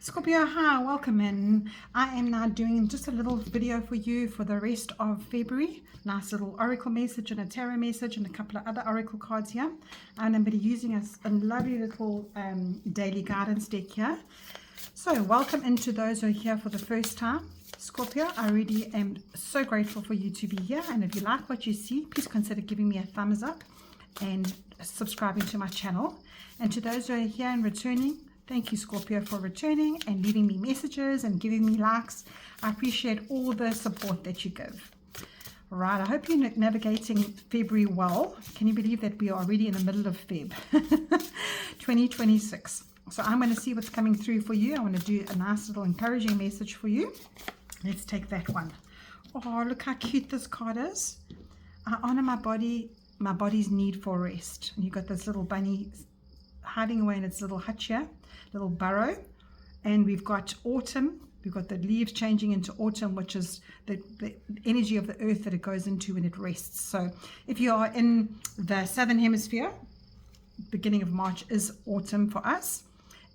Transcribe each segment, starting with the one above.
Scorpio, hi, welcome in. I am now doing just a little video for you for the rest of February. Nice little oracle message and a tarot message and a couple of other oracle cards here. And I'm going to be using a lovely little daily guidance deck here. So welcome into those who are here for the first time. Scorpio, I really am so grateful for you to be here. And if you like what you see, please consider giving me a thumbs up and subscribing to my channel. And to those who are here and returning, thank you, Scorpio, for returning and leaving me messages and giving me likes. I appreciate all the support that you give. All right, I hope you're navigating February well. Can you believe that we are already in the middle of Feb 2026? So I'm going to see what's coming through for you. I want to do a nice little encouraging message for you. Let's take that one. Oh, look how cute this card is. I honor my body's need for rest. And you've got this little bunny hiding away in its little hutch here, little burrow. And we've got autumn. We've got the leaves changing into autumn, which is the energy of the earth that it goes into when it rests. So if you are in the southern hemisphere, beginning of March is autumn for us.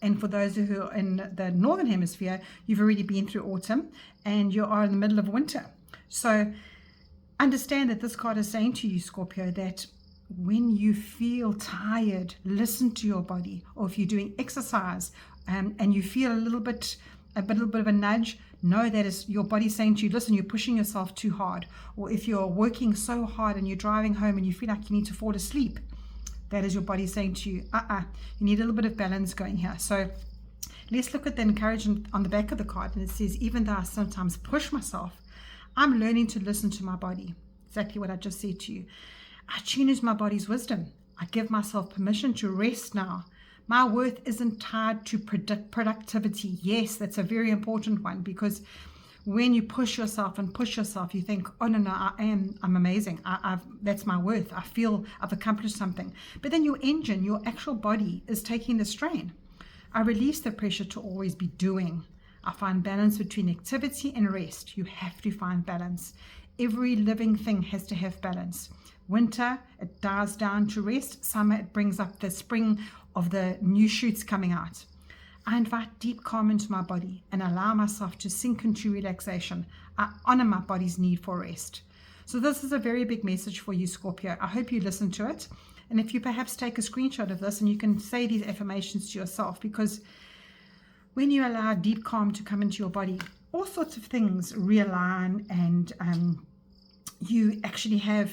And for those who are in the northern hemisphere, you've already been through autumn and you are in the middle of winter. So understand that this card is saying to you, Scorpio, that when you feel tired, listen to your body. Or if you're doing exercise and you feel a little bit of a nudge, know that is your body saying to you, listen, you're pushing yourself too hard. Or if you're working so hard and you're driving home and you feel like you need to fall asleep, that is your body saying to you, you need a little bit of balance going here. So let's look at the encouragement on the back of the card. And it says, even though I sometimes push myself, I'm learning to listen to my body. Exactly what I just said to you. I tune into my body's wisdom. I give myself permission to rest now. My worth isn't tied to productivity. Yes, that's a very important one, because when you push yourself, you think, oh, no, I'm amazing. That's my worth. I feel I've accomplished something. But then your engine, your actual body is taking the strain. I release the pressure to always be doing. I find balance between activity and rest. You have to find balance. Every living thing has to have balance. Winter, it dies down to rest. Summer, it brings up the spring of the new shoots coming out. I invite deep calm into my body and allow myself to sink into relaxation. I honor my body's need for rest. So this is a very big message for you, Scorpio. I hope you listen to it. And if you perhaps take a screenshot of this and you can say these affirmations to yourself, because when you allow deep calm to come into your body, all sorts of things realign and you actually have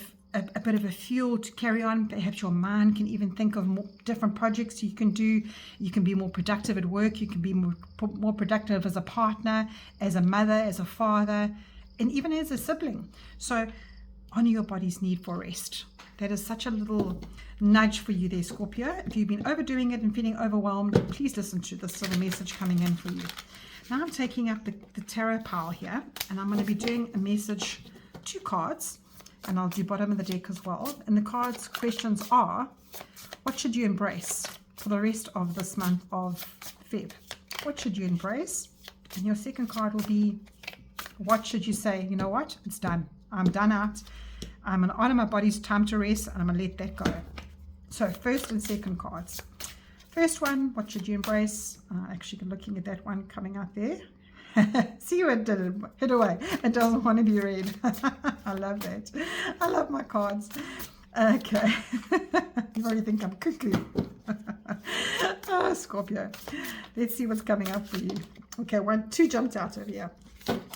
a bit of a fuel to carry on. Perhaps your mind can even think of more different projects you can do. You can be more productive at work. You can be more productive as a partner, as a mother, as a father, and even as a sibling. So honor your body's need for rest. That is such a little nudge for you there, Scorpio. If you've been overdoing it and feeling overwhelmed, please listen to this little message coming in for you. Now I'm taking up the tarot pile here, and I'm going to be doing a message, 2 cards. And I'll do bottom of the deck as well. And the cards questions are, what should you embrace for the rest of this month of Feb? What should you embrace? And your second card will be, what should you say? You know what? It's done. I'm done out. I'm going to honor my body's time to rest, and I'm going to let that go. So first and second cards. First one, what should you embrace? Actually, looking at that one coming out there. See what it did, hit away. It doesn't want to be read. I love that. I love my cards. Okay. You already think I'm cuckoo. Oh, Scorpio. Let's see what's coming up for you. Okay, 2 jumped out of here.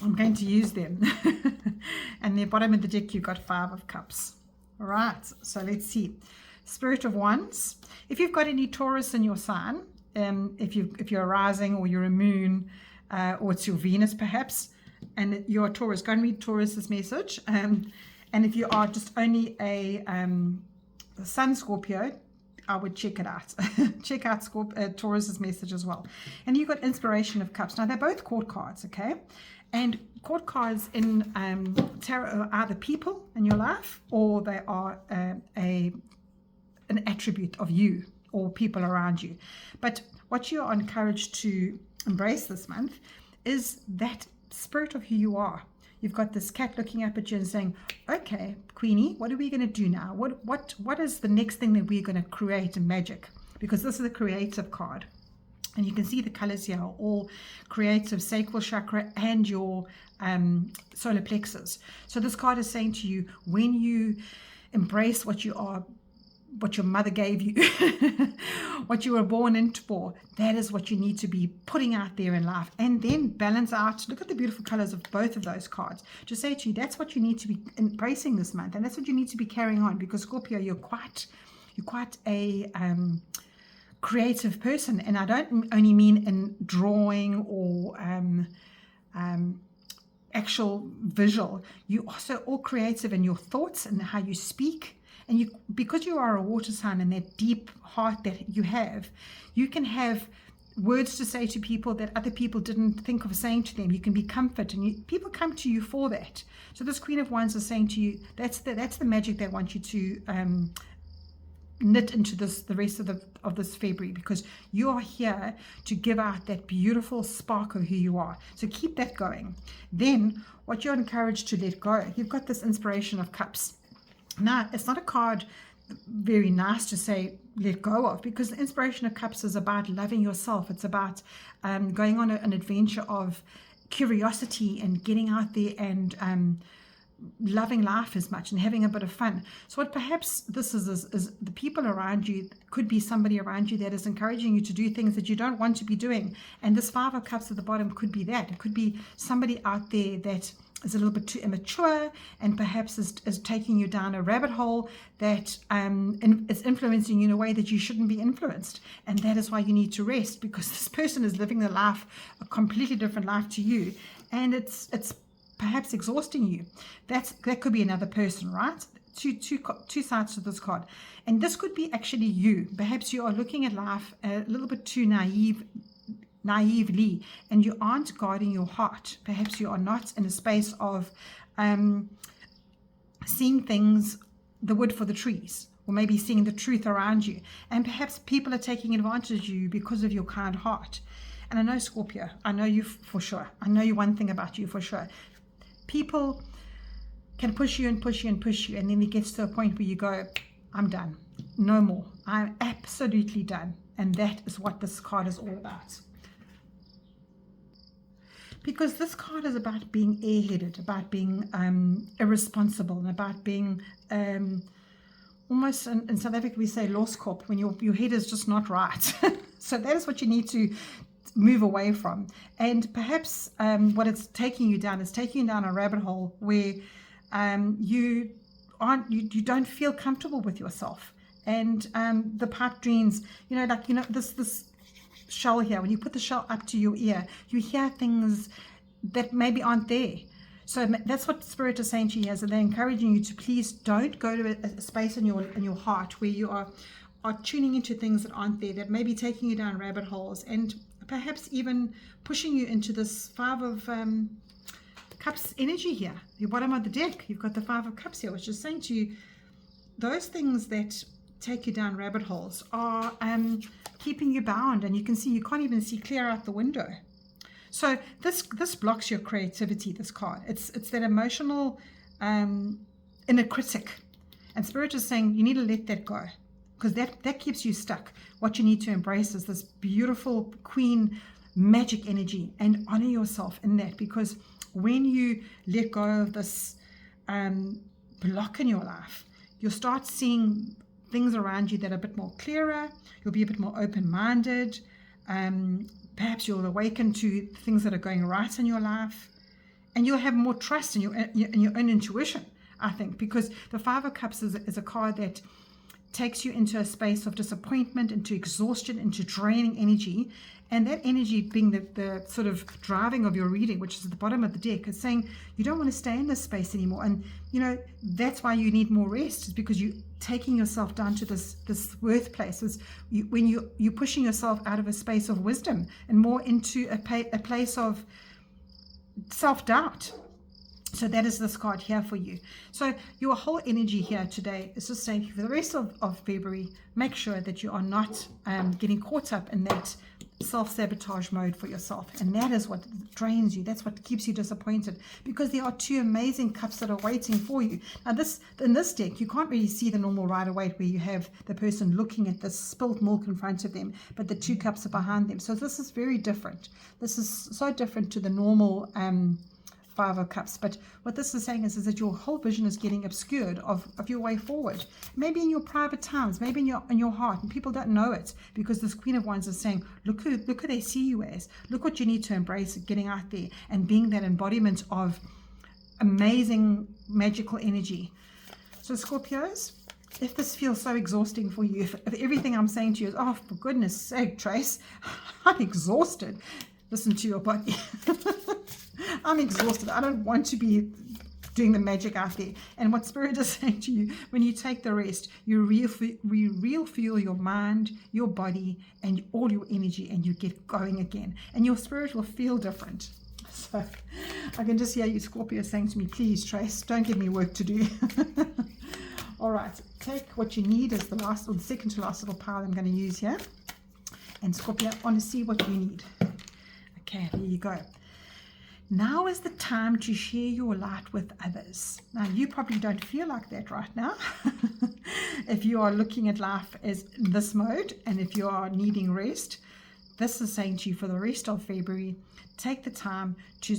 I'm going to use them. And the bottom of the deck, you've got 5 of cups. All right, so let's see. Spirit of Wands. If you've got any Taurus in your sign, if you're a rising or you're a moon, or it's your Venus perhaps, and you're a Taurus, go and read Taurus's message. And if you are just only a Sun Scorpio, I would check it out. Check out Taurus's message as well. And you've got Inspiration of Cups. Now they're both court cards, okay? And court cards in tarot are either people in your life, or they are an attribute of you or people around you. But what you are encouraged to embrace this month is that spirit of who you are. You've got this cat looking up at you and saying, okay, Queenie, what are we going to do now? What is the next thing that we're going to create in magic? Because this is a creative card. And you can see the colors here are all creative, sacral chakra, and your solar plexus. So this card is saying to you, when you embrace what you are, what your mother gave you, what you were born into for, that is what you need to be putting out there in life. And then balance out. Look at the beautiful colors of both of those cards. Just say to you, that's what you need to be embracing this month, and that's what you need to be carrying on, because Scorpio, you're quite a creative person. And I don't only mean in drawing or actual visual. You also all creative in your thoughts and how you speak. And you, because you are a water sign and that deep heart that you have, you can have words to say to people that other people didn't think of saying to them. You can be comfort, and people come to you for that. So this Queen of Wands is saying to you, that's the magic they want you to knit into the rest of this February, because you are here to give out that beautiful spark of who you are. So keep that going. Then what you're encouraged to let go, you've got this Inspiration of Cups. Now, it's not a card very nice to say let go of, because the Inspiration of Cups is about loving yourself. It's about going on an adventure of curiosity and getting out there and loving life as much and having a bit of fun. So what perhaps this is the people around you, could be somebody around you that is encouraging you to do things that you don't want to be doing. And this Five of Cups at the bottom could be that. It could be somebody out there that is a little bit too immature and perhaps is taking you down a rabbit hole that is influencing you in a way that you shouldn't be influenced. And that is why you need to rest, because this person is living a completely different life to you, and it's perhaps exhausting you. That could be another person, right? Two sides to this card. And this could be actually you. Perhaps you are looking at life a little bit too naively, and you aren't guarding your heart. Perhaps you are not in a space of seeing things, the wood for the trees, or maybe seeing the truth around you. And perhaps people are taking advantage of you because of your kind heart. And I know, Scorpio, I know you for sure. I know one thing about you for sure. People can push you and push you and push you, and then it gets to a point where you go, I'm done. No more. I'm absolutely done. And that is what this card is all about. Because this card is about being airheaded, about being irresponsible, and about being almost, in South Africa we say lostkop, when your head is just not right. So that is what you need to move away from. And perhaps what it's taking you down is taking you down a rabbit hole where you don't feel comfortable with yourself. And the pipe dreams, this shell here, when you put the shell up to your ear, you hear things that maybe aren't there. So that's what Spirit is saying to you, is that they're encouraging you to please don't go to a space in your heart where you are tuning into things that aren't there, that may be taking you down rabbit holes, and perhaps even pushing you into this Five of Cups energy here. The bottom of the deck, you've got the Five of Cups here, which is saying to you, those things that take you down rabbit holes are keeping you bound, and you can see you can't even see clear out the window. So this blocks your creativity, this card. It's that emotional inner critic, and Spirit is saying you need to let that go, because that keeps you stuck. What you need to embrace is this beautiful queen magic energy, and honor yourself in that, because when you let go of this block in your life, you'll start seeing things around you that are a bit more clearer. You'll be a bit more open-minded. Perhaps you'll awaken to things that are going right in your life, and you'll have more trust in your own intuition, I think, because the Five of Cups is a card that takes you into a space of disappointment, into exhaustion, into draining energy. And that energy being the sort of driving of your reading, which is at the bottom of the deck, is saying you don't want to stay in this space anymore. And that's why you need more rest, is because you're taking yourself down to this worth place. When you're pushing yourself out of a space of wisdom and more into a place of self-doubt. So that is this card here for you. So your whole energy here today is just saying for the rest of February, make sure that you are not getting caught up in that self-sabotage mode for yourself. And that is what drains you. That's what keeps you disappointed, because there are two amazing cups that are waiting for you. Now in this deck, you can't really see the normal Rider-Waite where you have the person looking at the spilt milk in front of them, but the two cups are behind them. So this is very different. This is so different to the normal Five of Cups. But what this is saying is that your whole vision is getting obscured of your way forward. Maybe in your private times, maybe in your heart, and people don't know it, because this Queen of Wands is saying, look who they see you as. Look what you need to embrace, getting out there and being that embodiment of amazing magical energy. So Scorpios, if this feels so exhausting for you, if everything I'm saying to you is, oh, for goodness sake, Trace, I'm exhausted. Listen to your body. I'm exhausted. I don't want to be doing the magic out there. And what Spirit is saying to you, when you take the rest, you refuel your mind, your body, and all your energy, and you get going again. And your spirit will feel different. So I can just hear you, Scorpio, saying to me, please, Trace, don't give me work to do. All right, take what you need as the last, or the second to last little pile I'm going to use here. And Scorpio, I want to see what you need. Okay, there you go. Now is the time to share your light with others. Now, you probably don't feel like that right now. If you are looking at life as in this mode, and if you are needing rest, this is saying to you for the rest of February, take the time to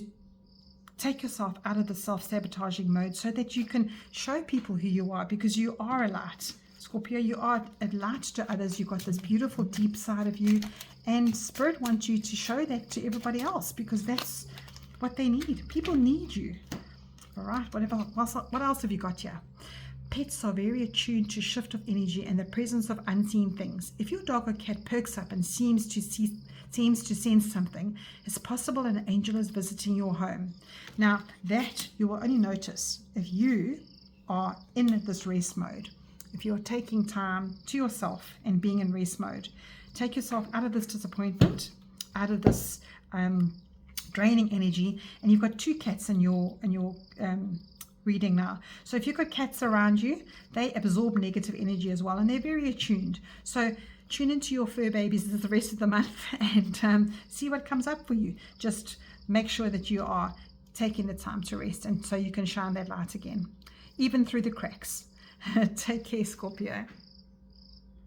take yourself out of the self-sabotaging mode so that you can show people who you are, because you are a light. Scorpio, you are a light to others. You've got this beautiful deep side of you, and Spirit wants you to show that to everybody else, because that's what they need. People need you. All right, what else have you got here? Pets are very attuned to shift of energy and the presence of unseen things. If your dog or cat perks up and seems to sense something, it's possible an angel is visiting your home. Now, that you will only notice if you are in this rest mode. If you're taking time to yourself and being in rest mode, take yourself out of this disappointment, out of this draining energy. And you've got two cats in your reading now. So if you've got cats around you, they absorb negative energy as well, and they're very attuned. So tune into your fur babies the rest of the month and see what comes up for you. Just make sure that you are taking the time to rest, and so you can shine that light again, even through the cracks. Take care, Scorpio.